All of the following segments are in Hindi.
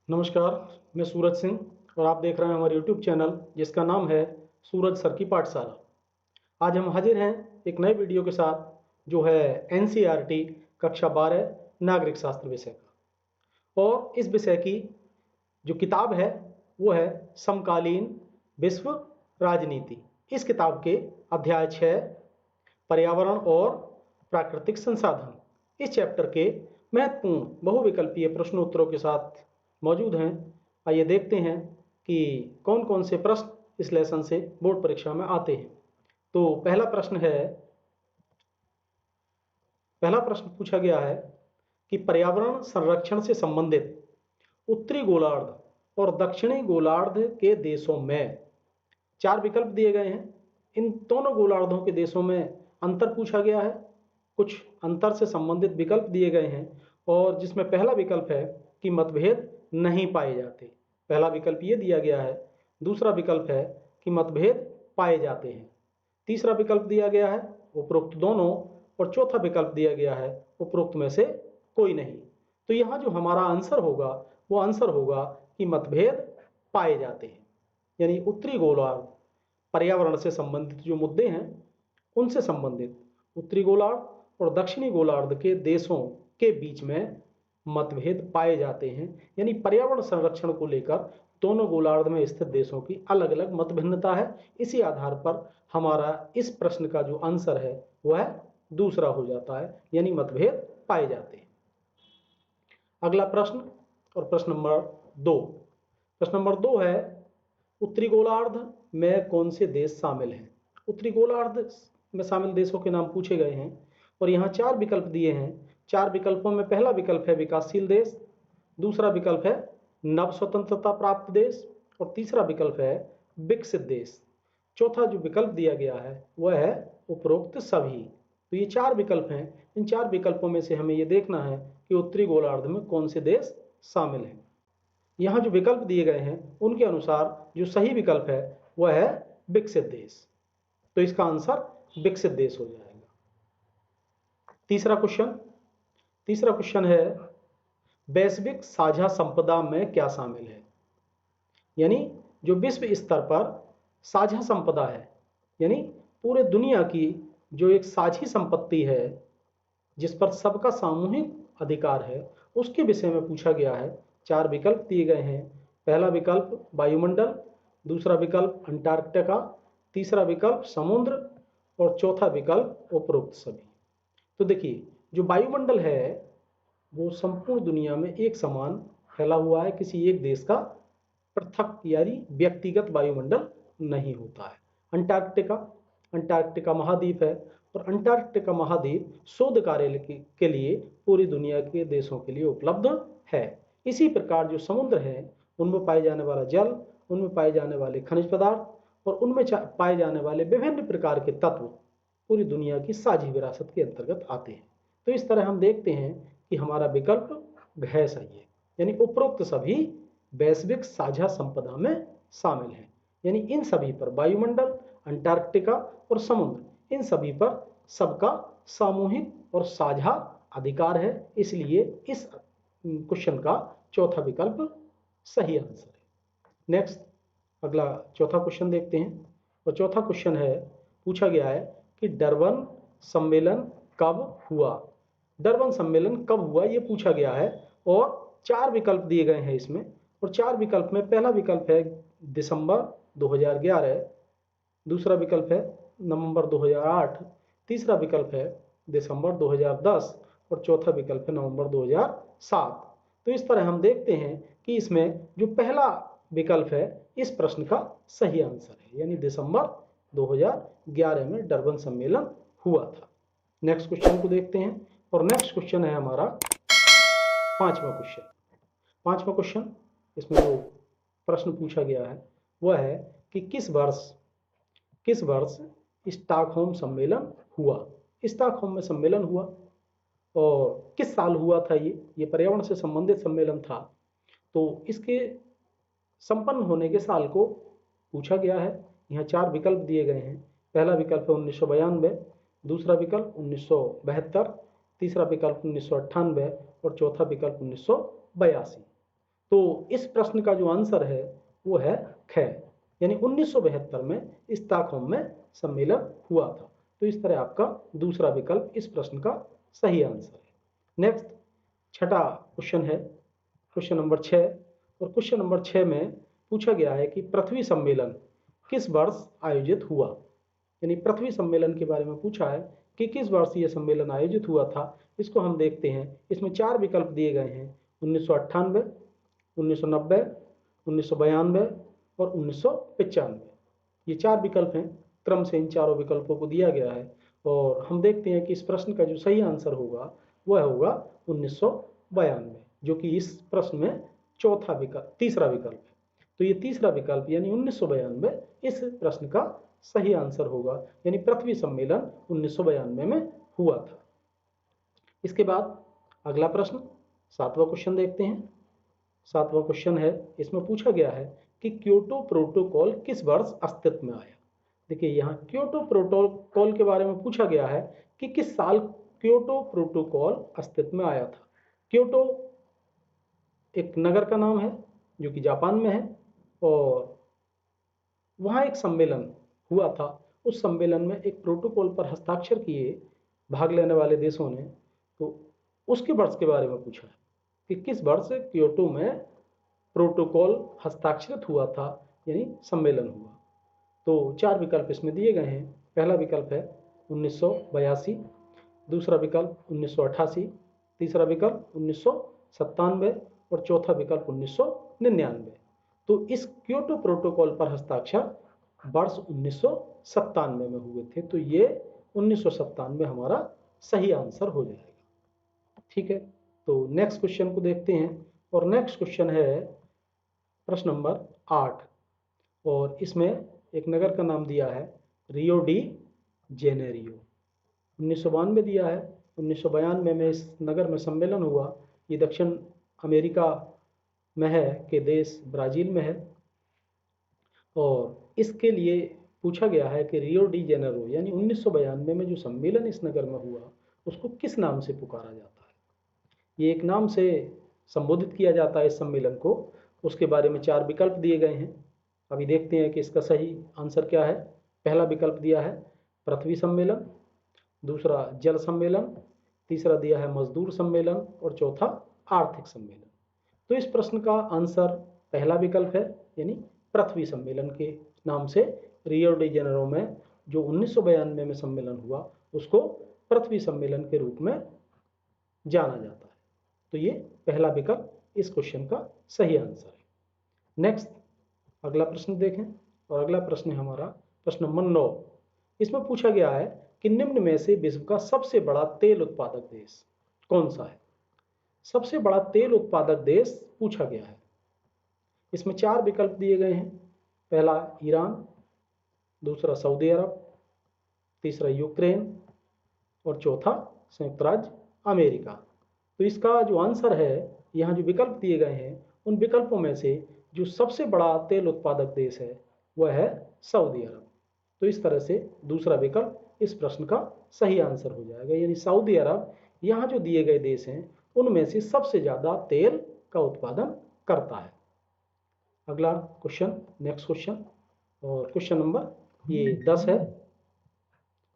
नमस्कार, मैं सूरज सिंह और आप देख रहे हैं हमारे YouTube चैनल जिसका नाम है सूरज सर की पाठशाला। आज हम हाजिर हैं एक नए वीडियो के साथ जो है NCERT कक्षा 12 नागरिक शास्त्र विषय का। और इस विषय की जो किताब है वो है समकालीन विश्व राजनीति। इस किताब के अध्याय 6 पर्यावरण और प्राकृतिक संसाधन इस चैप्टर के महत्वपूर्ण बहुविकल्पीय प्रश्नोत्तरों के साथ मौजूद हैं। आइए देखते हैं कि कौन कौन से प्रश्न इस लेसन से बोर्ड परीक्षा में आते हैं। तो पहला प्रश्न पूछा गया है कि पर्यावरण संरक्षण से संबंधित उत्तरी गोलार्ध और दक्षिणी गोलार्ध के देशों में 4 विकल्प दिए गए हैं। इन दोनों गोलार्धों के देशों में अंतर पूछा गया है, कुछ अंतर से संबंधित विकल्प दिए गए हैं और जिसमें पहला विकल्प है कि मतभेद नहीं पाए जाते। पहला विकल्प ये दिया गया है। दूसरा विकल्प है कि मतभेद पाए जाते हैं। तीसरा विकल्प दिया गया है उपरोक्त दोनों और चौथा विकल्प दिया गया है उपरोक्त में से कोई नहीं। तो यहाँ जो हमारा आंसर होगा वो आंसर होगा कि मतभेद पाए जाते हैं, यानी उत्तरी गोलार्ध पर्यावरण से संबंधित जो मुद्दे हैं उनसे संबंधित उत्तरी गोलार्ध और दक्षिणी गोलार्ध के देशों के बीच में मतभेद पाए जाते हैं, यानी पर्यावरण संरक्षण को लेकर दोनों गोलार्ध में स्थित देशों की अलग अलग मत भिन्नता है। इसी आधार पर हमारा इस प्रश्न का जो आंसर है वह दूसरा हो जाता है, यानी मतभेद पाए जाते हैं। अगला प्रश्न और प्रश्न नंबर 2 है उत्तरी गोलार्ध में कौन से देश शामिल हैं। उत्तरी गोलार्ध में शामिल देशों के नाम पूछे गए हैं और यहाँ 4 विकल्प दिए हैं। 4 विकल्पों में पहला विकल्प है विकासशील देश, दूसरा विकल्प है नव स्वतंत्रता प्राप्त देश और तीसरा विकल्प है विकसित देश। चौथा जो विकल्प दिया गया है वह है उपरोक्त सभी। तो ये 4 विकल्प हैं। इन 4 विकल्पों में से हमें ये देखना है कि उत्तरी गोलार्ध में कौन से देश शामिल हैं। यहाँ जो विकल्प दिए गए हैं उनके अनुसार जो सही विकल्प है वह है विकसित देश। तो इसका आंसर विकसित देश हो जाएगा। तीसरा क्वेश्चन है वैश्विक साझा संपदा में क्या शामिल है। यानी जो विश्व स्तर पर साझा संपदा है, यानी पूरे दुनिया की जो एक साझी संपत्ति है जिस पर सबका सामूहिक अधिकार है, उसके विषय में पूछा गया है। 4 विकल्प दिए गए हैं। पहला विकल्प वायुमंडल, दूसरा विकल्प अंटार्कटिका, तीसरा विकल्प समुद्र और चौथा विकल्प उपरोक्त सभी। तो देखिए जो वायुमंडल है वो संपूर्ण दुनिया में एक समान फैला हुआ है, किसी एक देश का पृथक यानी व्यक्तिगत वायुमंडल नहीं होता है। अंटार्कटिका महाद्वीप है और अंटार्कटिका महाद्वीप शोध कार्य के लिए पूरी दुनिया के देशों के लिए उपलब्ध है। इसी प्रकार जो समुद्र है उनमें पाए जाने वाला जल, उनमें पाए जाने वाले खनिज पदार्थ और उनमें पाए जाने वाले विभिन्न प्रकार के तत्व पूरी दुनिया की साझी विरासत के अंतर्गत आते हैं। तो इस तरह हम देखते हैं कि हमारा विकल्प घ सही है, यानी उपरोक्त सभी वैश्विक साझा संपदा में शामिल हैं। यानी इन सभी पर वायुमंडल, अंटार्कटिका और समुद्र, इन सभी पर सबका सामूहिक और साझा अधिकार है। इसलिए इस क्वेश्चन का चौथा विकल्प सही आंसर है। नेक्स्ट अगला चौथा क्वेश्चन देखते हैं और चौथा क्वेश्चन है पूछा गया है कि डरबन सम्मेलन कब हुआ। डरबन सम्मेलन कब हुआ ये पूछा गया है और 4 विकल्प दिए गए हैं इसमें। और 4 विकल्प में पहला विकल्प है दिसंबर 2011, दूसरा विकल्प है नवंबर 2008, तीसरा विकल्प है दिसंबर 2010 और चौथा विकल्प है नवंबर 2007। तो इस तरह हम देखते हैं कि इसमें जो पहला विकल्प है इस प्रश्न का सही आंसर है, यानी दिसंबर 2011 में डरबन सम्मेलन हुआ था। नेक्स्ट क्वेश्चन को देखते हैं और नेक्स्ट क्वेश्चन है हमारा पांचवा क्वेश्चन। इसमें जो प्रश्न पूछा गया है वह है कि किस वर्ष स्टॉकहोम सम्मेलन हुआ। स्टॉकहोम में सम्मेलन हुआ और किस साल हुआ था ये पर्यावरण से संबंधित सम्मेलन था। तो इसके संपन्न होने के साल को पूछा गया है। यहाँ 4 विकल्प दिए गए हैं। पहला विकल्प है 1992, दूसरा विकल्प 1972, तीसरा विकल्प 1998 और चौथा विकल्प 1982। तो इस प्रश्न का जो आंसर है वो है ख, यानी 1972 में स्टॉकहोम में सम्मेलन हुआ था। तो इस तरह आपका दूसरा विकल्प इस प्रश्न का सही आंसर है। नेक्स्ट छठा क्वेश्चन है क्वेश्चन नंबर 6, और क्वेश्चन नंबर 6 में पूछा गया है कि पृथ्वी सम्मेलन किस वर्ष आयोजित हुआ। यानी पृथ्वी सम्मेलन के बारे में पूछा है कि किस वर्ष यह सम्मेलन आयोजित हुआ था। इसको हम देखते हैं, इसमें 4 विकल्प दिए गए हैं, 1998, 1990, 1992 और 1995। ये 4 विकल्प हैं, क्रम से इन चारों विकल्पों को दिया गया है, और हम देखते हैं कि इस प्रश्न का जो सही आंसर होगा वह होगा 1992, जो कि इस प्रश्न में तीसरा विकल्प है। तो ये तीसरा विकल्प यानी 1992 इस प्रश्न का सही आंसर होगा, यानी पृथ्वी सम्मेलन 1992 में हुआ था। इसके बाद अगला प्रश्न 7वां क्वेश्चन देखते हैं। 7वां क्वेश्चन है, इसमें पूछा गया है कि क्योटो प्रोटोकॉल किस वर्ष अस्तित्व में आया। देखिए यहाँ क्योटो प्रोटोकॉल के बारे में पूछा गया है कि किस साल क्योटो प्रोटोकॉल अस्तित्व में आया था। क्योटो एक नगर का नाम है जो कि जापान में है, और वहाँ एक सम्मेलन हुआ था। उस सम्मेलन में एक प्रोटोकॉल पर हस्ताक्षर किए भाग लेने वाले देशों ने, तो उसके वर्ष के बारे में पूछा है कि किस वर्ष क्योटो में प्रोटोकॉल हस्ताक्षरित हुआ था, यानी सम्मेलन हुआ। तो 4 विकल्प इसमें दिए गए हैं। पहला विकल्प है 1982, दूसरा विकल्प 1988, तीसरा विकल्प 1997 और चौथा विकल्प 1999। तो इस क्योटो प्रोटोकॉल पर हस्ताक्षर वर्ष 1997 में हुए थे, तो ये 1997 हमारा सही आंसर हो जाएगा। ठीक है, तो नेक्स्ट क्वेश्चन को देखते हैं, और नेक्स्ट क्वेश्चन है प्रश्न नंबर 8, और इसमें एक नगर का नाम दिया है रियो डी जेनेरियो। 1992 दिया है, 1992 में इस नगर में सम्मेलन हुआ। ये दक्षिण अमेरिका में है के देश ब्राज़ील में है, और इसके लिए पूछा गया है कि रियो डी जेनेरो यानी 1992 में जो सम्मेलन इस नगर में हुआ उसको किस नाम से पुकारा जाता है। ये एक नाम से संबोधित किया जाता है इस सम्मेलन को। उसके बारे में 4 विकल्प दिए गए हैं। अभी देखते हैं कि इसका सही आंसर क्या है। पहला विकल्प दिया है पृथ्वी सम्मेलन, दूसरा जल सम्मेलन, तीसरा दिया है मजदूर सम्मेलन और चौथा आर्थिक सम्मेलन। तो इस प्रश्न का आंसर पहला विकल्प है, यानी पृथ्वी सम्मेलन के नाम से रियो डी जेनेरो में जो 1992 में सम्मेलन हुआ उसको पृथ्वी सम्मेलन के रूप में जाना जाता है। तो ये पहला विकल्प इस क्वेश्चन का सही आंसर है। नेक्स्ट अगला प्रश्न देखें, और अगला प्रश्न है हमारा प्रश्न नंबर 9। इसमें पूछा गया है कि निम्न में से विश्व का सबसे बड़ा तेल उत्पादक देश कौन सा है। सबसे बड़ा तेल उत्पादक देश पूछा गया है। इसमें 4 विकल्प दिए गए हैं। पहला ईरान, दूसरा सऊदी अरब, तीसरा यूक्रेन और चौथा संयुक्त राज्य अमेरिका। तो इसका जो आंसर है, यहाँ जो विकल्प दिए गए हैं उन विकल्पों में से जो सबसे बड़ा तेल उत्पादक देश है वह है सऊदी अरब। तो इस तरह से दूसरा विकल्प इस प्रश्न का सही आंसर हो जाएगा, यानी सऊदी अरब यहाँ जो दिए गए देश हैं उनमें से सबसे ज़्यादा तेल का उत्पादन करता है। अगला क्वेश्चन, नेक्स्ट क्वेश्चन, और क्वेश्चन नंबर ये 10 है,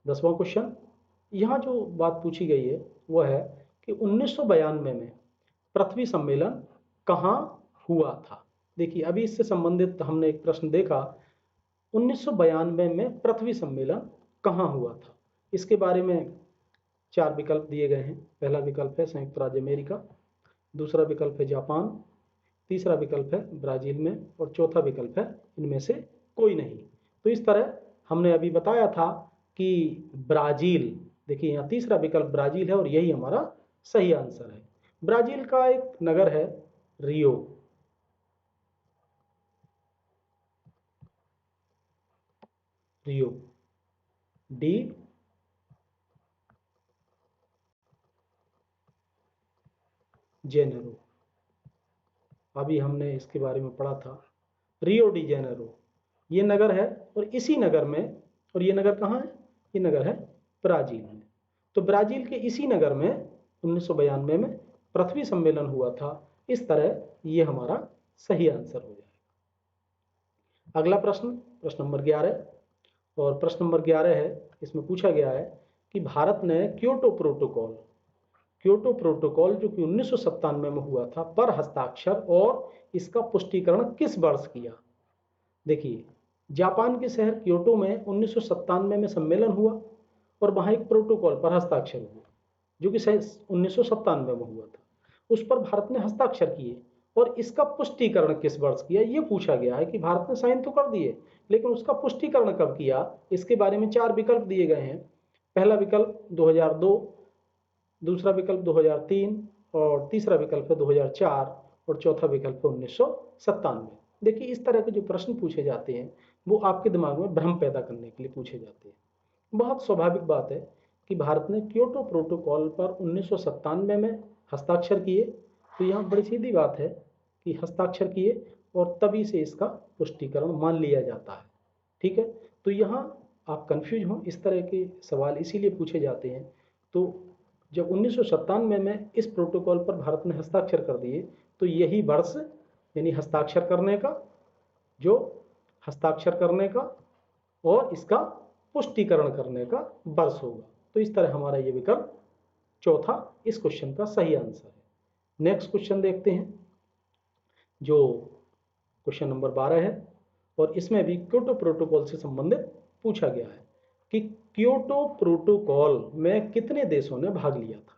10वां क्वेश्चन। यहाँ जो बात पूछी गई है वह है कि 1992 में पृथ्वी सम्मेलन कहाँ हुआ था। देखिए अभी इससे संबंधित हमने एक प्रश्न देखा, 1992 में पृथ्वी सम्मेलन कहाँ हुआ था। इसके बारे में 4 विकल्प दिए गए हैं। पहला विकल्प है संयुक्त राज्य अमेरिका, दूसरा विकल्प है जापान, तीसरा विकल्प है ब्राज़ील में और चौथा विकल्प है इनमें से कोई नहीं। तो इस तरह हमने अभी बताया था कि ब्राज़ील, देखिए यहाँ तीसरा विकल्प ब्राज़ील है और यही हमारा सही आंसर है। ब्राज़ील का एक नगर है रियो। रियो डी जेनेरो, अभी हमने इसके बारे में पढ़ा था। रियो डी जेनेरो ये नगर है, और इसी नगर में, और ये नगर कहाँ है, ये नगर है ब्राज़ील में। तो ब्राज़ील के इसी नगर में 1992 में पृथ्वी सम्मेलन हुआ था। इस तरह ये हमारा सही आंसर हो जाएगा। अगला प्रश्न, प्रश्न नंबर 11, और प्रश्न नंबर 11 है, इसमें पूछा गया है कि भारत ने क्योटो प्रोटोकॉल जो कि 1997 में हुआ था, पर हस्ताक्षर और इसका पुष्टिकरण किस वर्ष किया। देखिए, जापान के शहर क्योटो में 1997 में सम्मेलन हुआ और वहां एक प्रोटोकॉल पर हस्ताक्षर हुए जो कि 1997 में हुआ था। उस पर भारत ने हस्ताक्षर किए और इसका पुष्टिकरण किस वर्ष किया, ये पूछा गया है कि भारत ने साइन तो कर दिए लेकिन उसका पुष्टिकरण कब किया। इसके बारे में 4 विकल्प दिए गए हैं। पहला विकल्प 2002, दूसरा विकल्प 2003, और तीसरा विकल्प है 2004, और चौथा विकल्प है 1997। देखिए, इस तरह के जो प्रश्न पूछे जाते हैं वो आपके दिमाग में भ्रम पैदा करने के लिए पूछे जाते हैं। बहुत स्वाभाविक बात है कि भारत ने क्योटो प्रोटोकॉल पर 1997 में हस्ताक्षर किए, तो यहाँ बड़ी सीधी बात है कि हस्ताक्षर किए और तभी से इसका पुष्टिकरण मान लिया जाता है। ठीक है, तो यहाँ आप कंफ्यूज हो, इस तरह के सवाल इसीलिए पूछे जाते हैं। तो जब 1997 में इस प्रोटोकॉल पर भारत ने हस्ताक्षर कर दिए तो यही वर्ष, यानी हस्ताक्षर करने का और इसका पुष्टिकरण करने का वर्ष होगा। तो इस तरह हमारा ये विकल्प चौथा इस क्वेश्चन का सही आंसर है। नेक्स्ट क्वेश्चन देखते हैं, जो क्वेश्चन नंबर 12 है, और इसमें भी क्योटो प्रोटोकॉल से संबंधित पूछा गया है कि क्योटो प्रोटोकॉल में कितने देशों ने भाग लिया था।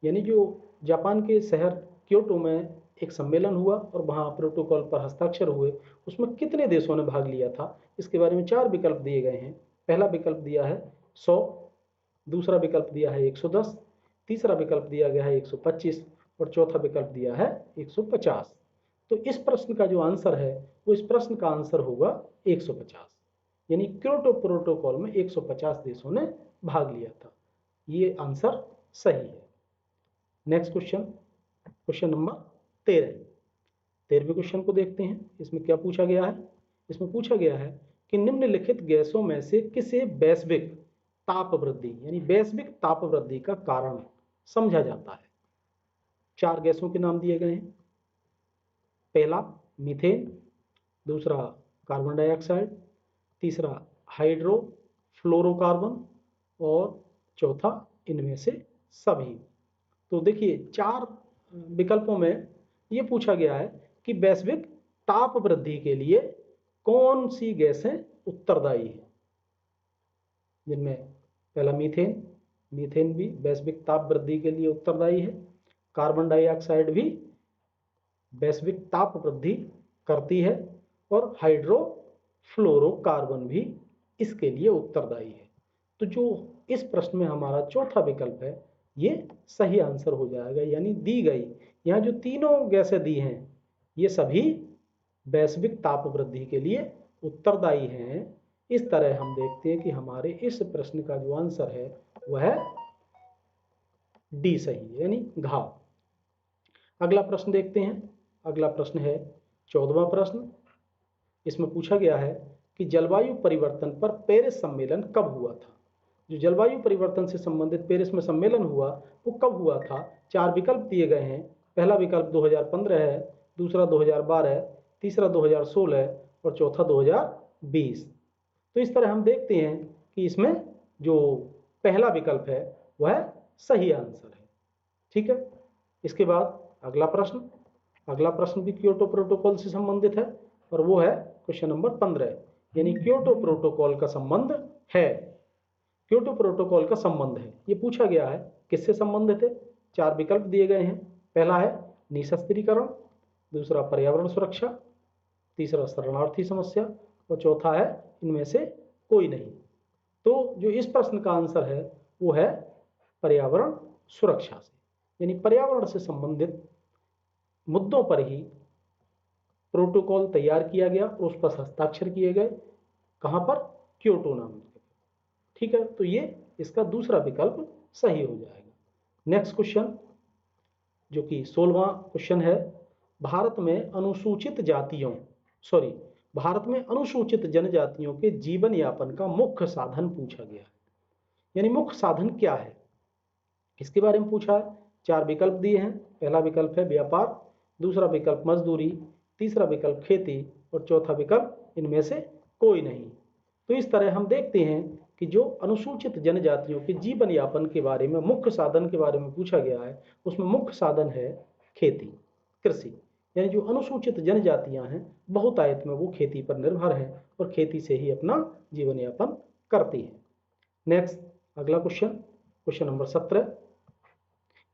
यानी जो जापान के शहर क्योटो में एक सम्मेलन हुआ और वहां प्रोटोकॉल पर हस्ताक्षर हुए, उसमें कितने देशों ने भाग लिया था, इसके बारे में 4 विकल्प दिए गए हैं। पहला विकल्प दिया है 100, दूसरा विकल्प दिया है 110, तीसरा विकल्प दिया गया है 125, और चौथा विकल्प दिया है 150। तो इस प्रश्न का जो आंसर है वो इस प्रश्न का आंसर होगा 150, यानी क्योटो प्रोटोकॉल में 150 देशों ने भाग लिया था। ये आंसर सही है। नेक्स्ट क्वेश्चन, क्वेश्चन नंबर 13वें क्वेश्चन को देखते हैं। इसमें क्या पूछा गया है। इसमें पूछा गया है कि निम्नलिखित गैसों में से किसे वैश्विक ताप वृद्धि, यानी वैश्विक ताप वृद्धि का कारण समझा जाता है। 4 गैसों के नाम दिए गए हैं। पहला मीथेन, दूसरा कार्बन डाइऑक्साइड, तीसरा हाइड्रोफ्लोरोकार्बन, और चौथा इनमें से सभी। तो देखिए, 4 विकल्पों में ये पूछा गया है कि वैश्विक ताप वृद्धि के लिए कौन सी गैसें उत्तरदायी हैं, जिनमें पहला मीथेन भी वैश्विक ताप वृद्धि के लिए उत्तरदायी है। कार्बन डाइऑक्साइड भी वैश्विक ताप वृद्धि करती है, और हाइड्रोफ्लोरोकार्बन भी इसके लिए उत्तरदायी है। तो जो इस प्रश्न में हमारा चौथा विकल्प है ये सही आंसर हो जाएगा, यानी दी गई यहाँ जो तीनों गैसें दी हैं ये सभी वैश्विक ताप वृद्धि के लिए उत्तरदायी हैं। इस तरह हम देखते हैं कि हमारे इस प्रश्न का जो आंसर है वह डी सही है, यानी घाव। अगला प्रश्न देखते हैं। अगला प्रश्न है 14वां प्रश्न। इसमें पूछा गया है कि जलवायु परिवर्तन पर पेरिस सम्मेलन कब हुआ था। जो जलवायु परिवर्तन से संबंधित पेरिस में सम्मेलन हुआ वो कब हुआ था। 4 विकल्प दिए गए हैं। पहला विकल्प 2015 है, दूसरा 2012, तीसरा 2016, और चौथा 2020। तो इस तरह हम देखते हैं कि इसमें जो पहला विकल्प है वह सही आंसर है। ठीक है, इसके बाद अगला प्रश्न भी क्योटो प्रोटोकॉल से संबंधित है, और वो है क्वेश्चन नंबर 15, यानी क्योटो प्रोटोकॉल का संबंध है। क्योटो प्रोटोकॉल का संबंध है, ये पूछा गया है किससे संबंधित है। 4 विकल्प दिए गए हैं। पहला है निशस्त्रीकरण, दूसरा पर्यावरण सुरक्षा, तीसरा शरणार्थी समस्या, और चौथा है इनमें से कोई नहीं। तो जो इस प्रश्न का आंसर है वो है पर्यावरण सुरक्षा से, यानी पर्यावरण से संबंधित मुद्दों पर ही प्रोटोकॉल तैयार किया गया और उस पर हस्ताक्षर किए गए। कहां पर, क्योटो नाम। ठीक है, तो ये इसका दूसरा विकल्प सही हो जाएगा। नेक्स्ट क्वेश्चन जो कि 16वां क्वेश्चन है, भारत में अनुसूचित जनजातियों के जीवन यापन का मुख्य साधन पूछा गया है, यानी मुख्य साधन क्या है इसके बारे में पूछा है। 4 विकल्प दिए हैं। पहला विकल्प है व्यापार, दूसरा विकल्प मजदूरी, तीसरा विकल्प खेती और चौथा विकल्प इनमें से कोई नहीं। तो इस तरह हम देखते हैं कि जो अनुसूचित जनजातियों के जीवन यापन के बारे में, मुख्य साधन के बारे में पूछा गया है, उसमें मुख्य साधन है खेती, कृषि। यानी जो अनुसूचित जनजातियां हैं बहुतायत में वो खेती पर निर्भर है और खेती से ही अपना जीवन यापन करती है। नेक्स्ट अगला क्वेश्चन, क्वेश्चन नंबर 17।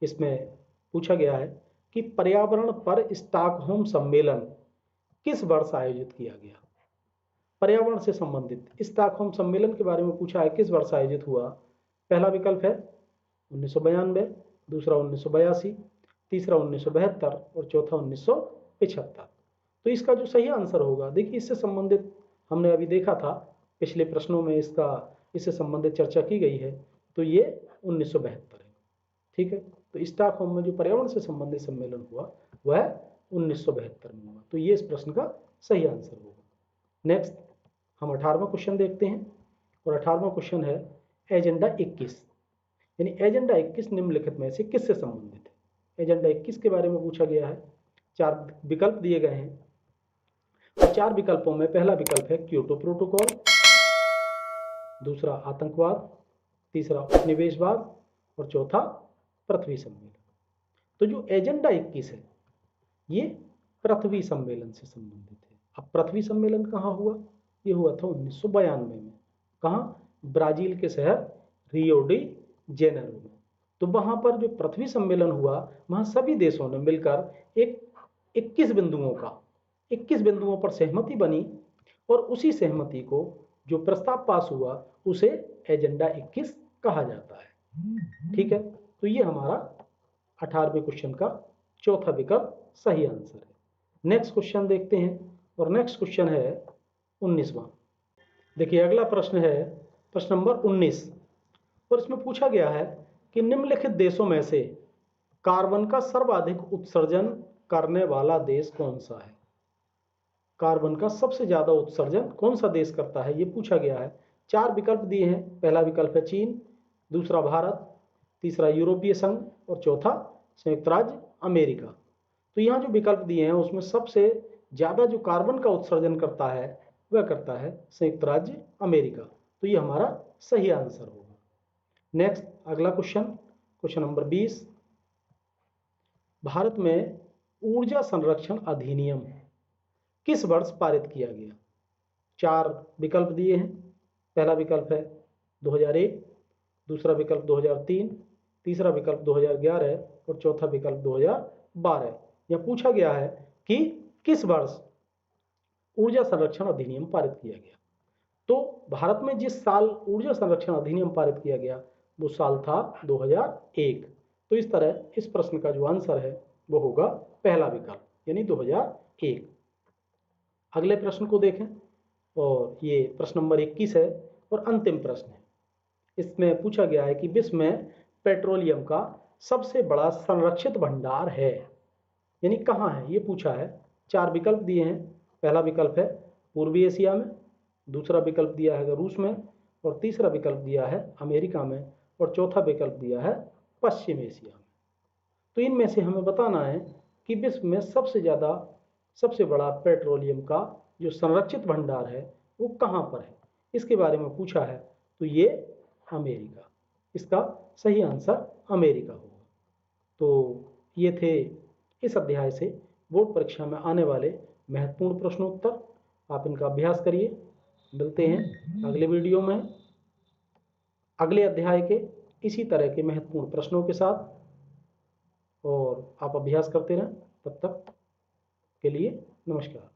इसमें पूछा गया है कि पर्यावरण पर स्टॉकहोम सम्मेलन किस वर्ष आयोजित किया गया। पर्यावरण से संबंधित स्टॉकहोम सम्मेलन के बारे में पूछा है, किस वर्ष आयोजित हुआ। पहला विकल्प है 1992, दूसरा 1982, तीसरा 1972 और चौथा 1975। तो इसका जो सही आंसर होगा, देखिए इससे संबंधित हमने अभी देखा था पिछले प्रश्नों में, इससे संबंधित चर्चा की गई है, तो ये 1972 है। ठीक है, तो स्टॉकहोम में जो पर्यावरण से संबंधित सम्मेलन हुआ वह 1972 में हुआ, तो ये इस प्रश्न का सही आंसर होगा। नेक्स्ट हम 18वां क्वेश्चन देखते हैं और 18वां क्वेश्चन है एजेंडा 21। यानी एजेंडा 21 निम्नलिखित में से किससे संबंधित है। एजेंडा 21 के बारे में पूछा गया है। 4 विकल्प दिए गए हैं और 4 विकल्पों में पहला विकल्प है क्योटो प्रोटोकॉल, दूसरा आतंकवाद, तीसरा उपनिवेशवाद और चौथा पृथ्वी सम्मेलन। तो जो एजेंडा 21 है ये पृथ्वी सम्मेलन से संबंधित है। अब पृथ्वी सम्मेलन कहाँ हुआ, ये हुआ था 1992 में। कहाँ, ब्राजील के शहर रियो डी जेनेरो में। तो वहां पर जो पृथ्वी सम्मेलन हुआ वहां सभी देशों ने मिलकर एक 21 बिंदुओं पर सहमति बनी और उसी सहमति को जो प्रस्ताव पास हुआ उसे एजेंडा 21 कहा जाता है। ठीक है, तो ये हमारा 18वें क्वेश्चन का चौथा विकल्प सही आंसर है। नेक्स्ट क्वेश्चन देखते हैं और नेक्स्ट क्वेश्चन है 19वां। देखिए अगला प्रश्न है प्रश्न नंबर 19 और इसमें पूछा गया है कि निम्नलिखित देशों में से कार्बन का सर्वाधिक उत्सर्जन करने वाला देश कौन सा है। कार्बन का सबसे ज्यादा उत्सर्जन कौन सा देश करता है, ये पूछा गया है। 4 विकल्प दिए हैं। पहला विकल्प है चीन, दूसरा भारत, तीसरा यूरोपीय संघ और चौथा संयुक्त राज्य अमेरिका। तो यहाँ जो विकल्प दिए हैं उसमें सबसे ज्यादा जो कार्बन का उत्सर्जन करता है वह करता है संयुक्त राज्य अमेरिका। तो ये हमारा सही आंसर होगा। नेक्स्ट अगला क्वेश्चन, क्वेश्चन नंबर 20। भारत में ऊर्जा संरक्षण अधिनियम किस वर्ष पारित किया गया। 4 विकल्प दिए हैं। पहला विकल्प है 2001, दूसरा विकल्प 2003, तीसरा विकल्प 2011 और चौथा विकल्प 2012। यह पूछा गया है कि किस वर्ष ऊर्जा संरक्षण अधिनियम पारित किया गया। तो भारत में जिस साल ऊर्जा संरक्षण अधिनियम पारित किया गया वो साल था 2001। तो इस तरह इस प्रश्न का जो आंसर है वो होगा पहला विकल्प यानी 2001। अगले प्रश्न को देखें और ये प्रश्न नंबर 21 है और अंतिम प्रश्न है। इसमें पूछा गया है कि विश्व में पेट्रोलियम का सबसे बड़ा संरक्षित भंडार है, यानी कहाँ है ये पूछा है। 4 विकल्प दिए हैं। पहला विकल्प है पूर्वी एशिया में, दूसरा विकल्प दिया है रूस में और तीसरा विकल्प दिया है अमेरिका में और चौथा विकल्प दिया है पश्चिम एशिया में। तो इनमें से हमें बताना है कि विश्व में सबसे बड़ा पेट्रोलियम का जो संरक्षित भंडार है वो कहाँ पर है, इसके बारे में पूछा है। तो ये अमेरिका, इसका सही आंसर अमेरिका होगा। तो ये थे इस अध्याय से बोर्ड परीक्षा में आने वाले महत्वपूर्ण प्रश्नोत्तर। आप इनका अभ्यास करिए। मिलते हैं अगले वीडियो में अगले अध्याय के इसी तरह के महत्वपूर्ण प्रश्नों के साथ, और आप अभ्यास करते रहें। तब तक के लिए नमस्कार।